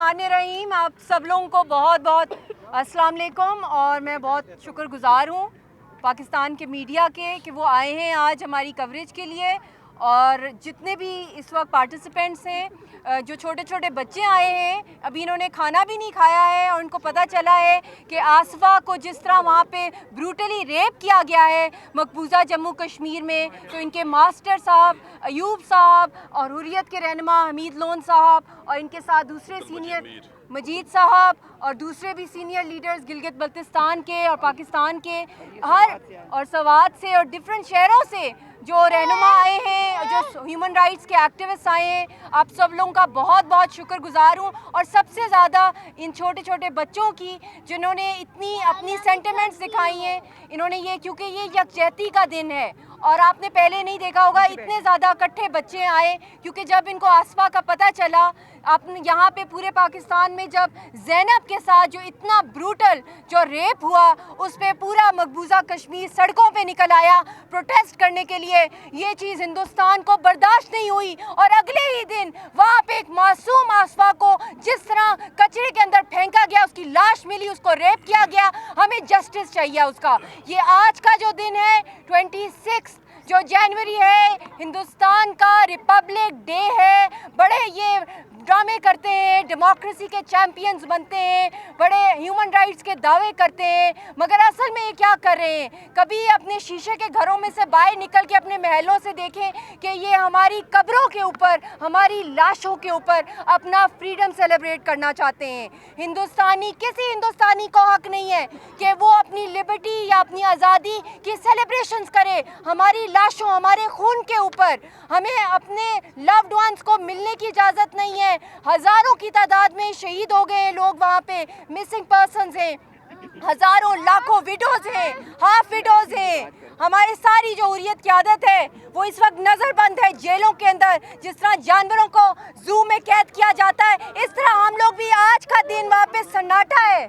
रहीम, आप सब लोगों को बहुत बहुत अस्सलाम वालेकुम। और मैं बहुत शुक्रगुज़ार हूँ पाकिस्तान के मीडिया के कि वो आए हैं आज हमारी कवरेज के लिए। और जितने भी इस वक्त पार्टिसिपेंट्स हैं, जो छोटे छोटे बच्चे आए हैं, अभी इन्होंने खाना भी नहीं खाया है और उनको पता चला है कि आसफ़ा को जिस तरह वहाँ पे ब्रूटली रेप किया गया है मकबूजा जम्मू कश्मीर में, तो इनके मास्टर साहब अयूब साहब और हुर्रियत के रहनुमा हमीद लोन साहब और इनके साथ दूसरे सीनियर मजीद साहब और दूसरे भी सीनियर लीडर्स गिलगित बल्तिस्तान के और पाकिस्तान के हर और सवात से और डिफरेंट शहरों से जो रहनुमा आए हैं, जो ह्यूमन राइट्स के एक्टिविस्ट आए हैं, आप सब लोगों का बहुत बहुत शुक्रगुजार हूँ। और सबसे ज़्यादा इन छोटे छोटे बच्चों की जिन्होंने इतनी अपनी सेंटिमेंट्स दिखाई हैं, इन्होंने ये, क्योंकि ये यकजहती का दिन है और आपने पहले नहीं देखा होगा इतने ज़्यादा इकट्ठे बच्चे आए, क्योंकि जब इनको आसफ़ा का पता चला, आपने यहाँ पे पूरे पाकिस्तान में जब ज़ैनब के साथ जो इतना ब्रूटल जो रेप हुआ, उस पे पूरा मकबूजा कश्मीर सड़कों पे निकल आया प्रोटेस्ट करने के लिए। ये चीज़ हिंदुस्तान को बर्दाश्त नहीं हुई और अगले ही दिन वहाँ पे एक मासूम आसफ़ा को जिस तरह कचरे के अंदर फेंका गया, उसकी लाश मिली, उसको रेप किया गया, हमें जस्टिस चाहिए उसका। ये आज का जो दिन है 26 जो जनवरी है, हिंदुस्तान का रिपब्लिक डे है। बड़े ये ड्रामे करते हैं, डेमोक्रेसी के चैम्पियंस बनते हैं, बड़े ह्यूमन राइट्स के दावे करते हैं, मगर असल में ये क्या कर रहे हैं? कभी अपने शीशे के घरों में से बाहर निकल के अपने महलों से देखें कि ये हमारी कब्रों के ऊपर, हमारी लाशों के ऊपर अपना फ्रीडम सेलिब्रेट करना चाहते हैं। किसी हिंदुस्तानी को हक नहीं है कि वो अपनी लिबर्टी या अपनी आज़ादी की सेलिब्रेशंस करे हमारी लाशों, हमारे खून के ऊपर। हमें अपने लव्ड वंस को मिलने की इजाज़त नहीं है। हज़ारों की तादाद में शहीद हो गए लोग, वहाँ पे मिसिंग पर्सन्स हैं, हज़ारों लाखों विडोज़ हैं, हाफ विडोज़ हैं। हमारी सारी जो हुर्रियत की आदत है वो इस वक्त नज़रबंद है जेलों के अंदर। जिस तरह जानवरों को जू में कैद किया जाता है, इस तरह हम लोग भी आज का दिन वहाँ पे सन्नाटा है,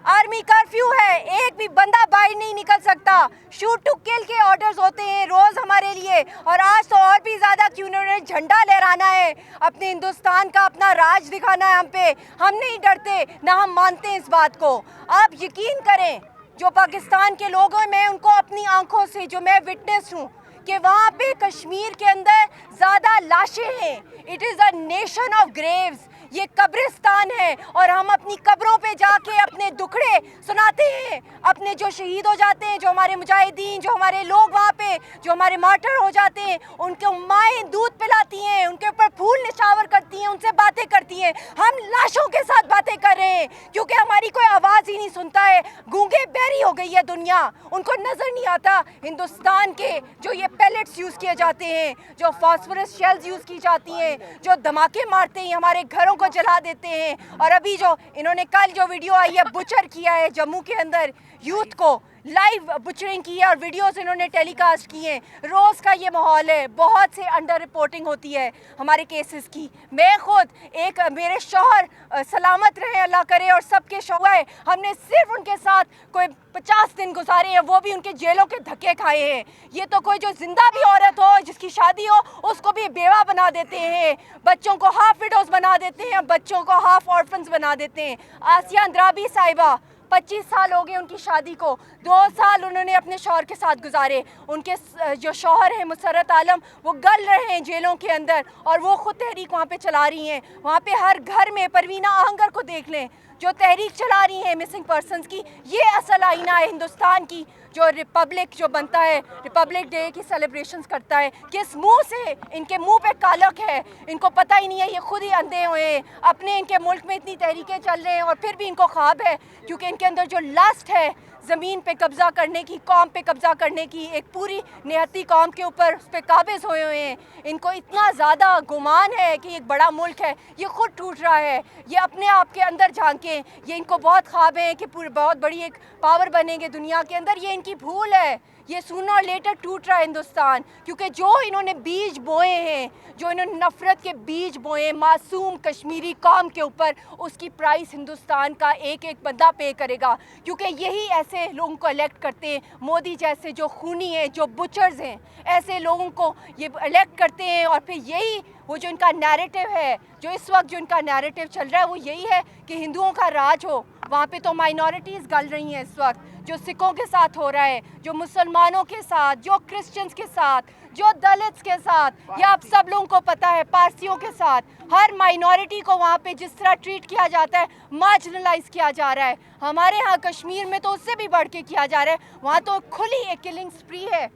आर्मी कर्फ्यू है, एक भी बंदा बाहर नहीं निकल सकता, शूट टू किल के ऑर्डर्स होते हैं रोज़ हमारे लिए। और आज तो और भी ज़्यादा क्यों, उन्होंने झंडा लहराना है, अपने हिंदुस्तान का अपना राज दिखाना है हम पे। हम नहीं डरते, ना हम मानते हैं इस बात को। आप यकीन करें, जो पाकिस्तान के लोग हैं, मैं उनको अपनी आंखों से, जो मैं विटनेस हूँ कि वहाँ पे कश्मीर के अंदर ज़्यादा लाशें हैं। It is a nation of Graves, ये कब्रिस्तान है। और हम अपनी कब्रों पे जाके अपने दुखड़े सुनाते हैं, अपने जो शहीद हो जाते हैं, जो हमारे मुजाहिदीन, जो हमारे लोग वहाँ पे, जो हमारे मार्टर हो जाते हैं, उनके माएँ दूध पिलाती हैं, उनके ऊपर फूल निशावर करती हैं, उनसे बातें करती हैं। हम लाशों के साथ बातें कर रहे हैं क्योंकि हमारी कोई आवाज़ ही नहीं सुनता है। गूंगे बहरी हो गई है दुनिया, उनको नज़र नहीं आता हिंदुस्तान के जो ये पैलेट्स यूज़ किए जाते हैं, जो फास्फोरस शेल्स यूज़ की जाती हैं, जो धमाके मारते हैं, हमारे घरों को जला देते हैं। और अभी जो इन्होंने कल जो वीडियो आई है, बुचर किया है जम्मू के अंदर, यूथ को लाइव बुचरिंग की है और वीडियोस इन्होंने टेलीकास्ट की हैं। रोज़ का ये माहौल है, बहुत से अंडर रिपोर्टिंग होती है हमारे केसेस की। मैं खुद एक, मेरे शौहर सलामत रहे अल्लाह करे, और सबके शौहर, हमने सिर्फ उनके साथ कोई 50 दिन गुजारे हैं, वो भी उनके जेलों के धक्के खाए हैं। ये तो कोई जो जिंदा भी औरत हो, जिसकी शादी हो, उसको भी बेवा बना देते हैं, बच्चों को हाफ विडोज बना देते हैं, बच्चों को हाफ ऑर्फन्स बना देते हैं। आसिया अंद्राबी साहिबा, 25 साल हो गए उनकी शादी को, 2 साल उन्होंने अपने शौहर के साथ गुजारे। उनके जो शौहर हैं मुसर्रत आलम, वो गल रहे हैं जेलों के अंदर और वो खुद तहरीक वहाँ पे चला रही हैं। वहाँ पे हर घर में परवीना आहंगर को देख लें, जो तहरीक चला रही हैं मिसिंग पर्सन्स की। ये असल आईना है हिंदुस्तान की, जो रिपब्लिक जो बनता है, रिपब्लिक डे की सेलिब्रेशंस करता है। किस मुंह से, इनके मुंह पे कालक है, इनको पता ही नहीं है, ये खुद ही अंधे हुए हैं। अपने इनके मुल्क में इतनी तहरीकें चल रहे हैं और फिर भी इनको ख्वाब है, क्योंकि इनके अंदर जो लस्ट है ज़मीन पे कब्ज़ा करने की, कौम पे कब्ज़ा करने की, एक पूरी निहत्ती कौम के ऊपर उस पर काबिज़ हुए हुए हैं। इनको इतना ज़्यादा गुमान है कि एक बड़ा मुल्क है, ये खुद टूट रहा है। ये अपने आप के अंदर झांकें, ये इनको बहुत ख्वाब है कि पूरी बहुत बड़ी एक पावर बनेंगे दुनिया के अंदर। ये इनकी भूल है, یہ sooner or later ٹوٹ رہا ہے ہندوستان, کیونکہ جو انہوں نے بیج بوئے ہیں, جو انہوں نے نفرت کے بیج بوئے ہیں معصوم کشمیری قوم کے اوپر, اس کی پرائس ہندوستان کا ایک ایک بندہ پے کرے گا. کیونکہ یہی ایسے لوگوں کو الیکٹ کرتے ہیں, مودی جیسے جو خونی ہیں, جو بچرز ہیں, ایسے لوگوں کو یہ الیکٹ کرتے ہیں. اور پھر یہی وہ جو ان کا نیریٹو ہے, جو اس وقت جو ان کا نیریٹو چل رہا ہے, وہ یہی ہے کہ ہندوؤں کا راج ہو. وہاں پہ تو مائنورٹیز گل رہی ہیں اس وقت, جو سکھوں کے ساتھ ہو رہا ہے, جو مسلمانوں کے ساتھ, جو کرسچنز کے ساتھ, جو دلتس کے ساتھ, یہ آپ سب لوگوں کو پتہ ہے, پارسیوں کے ساتھ, ہر مائنورٹی کو وہاں پہ جس طرح ٹریٹ کیا جاتا ہے, مارجنلائز کیا جا رہا ہے. ہمارے ہاں کشمیر میں تو اس سے بھی بڑھ کے کیا جا رہا ہے. وہاں تو کھلی ایک کلنگ اسپری ہے,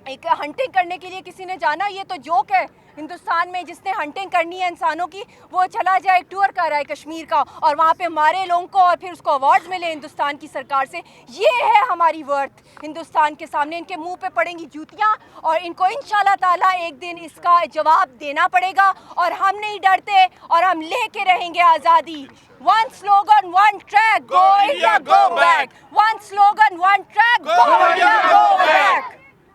ایک ہنٹنگ کرنے کے لیے کسی نے جانا, یہ تو جوک ہے. ہندوستان میں جس نے ہنٹنگ کرنی ہے انسانوں کی, وہ چلا جائے ٹور کر رہا ہے کشمیر کا, اور وہاں پہ مارے لوگوں کو اور پھر اس کو ایوارڈز ملے ہندوستان کی سرکار سے. یہ ہے ہماری ورتھ ہندوستان کے سامنے. ان کے منہ پہ پڑیں گی جوتیاں, اور ان کو انشاءاللہ تعالیٰ ایک دن اس کا جواب دینا پڑے گا. اور ہم نہیں ڈرتے, اور ہم لے کے رہیں گے آزادی. One slogan, one track, go India, go back. One slogan, one track, go India, go back.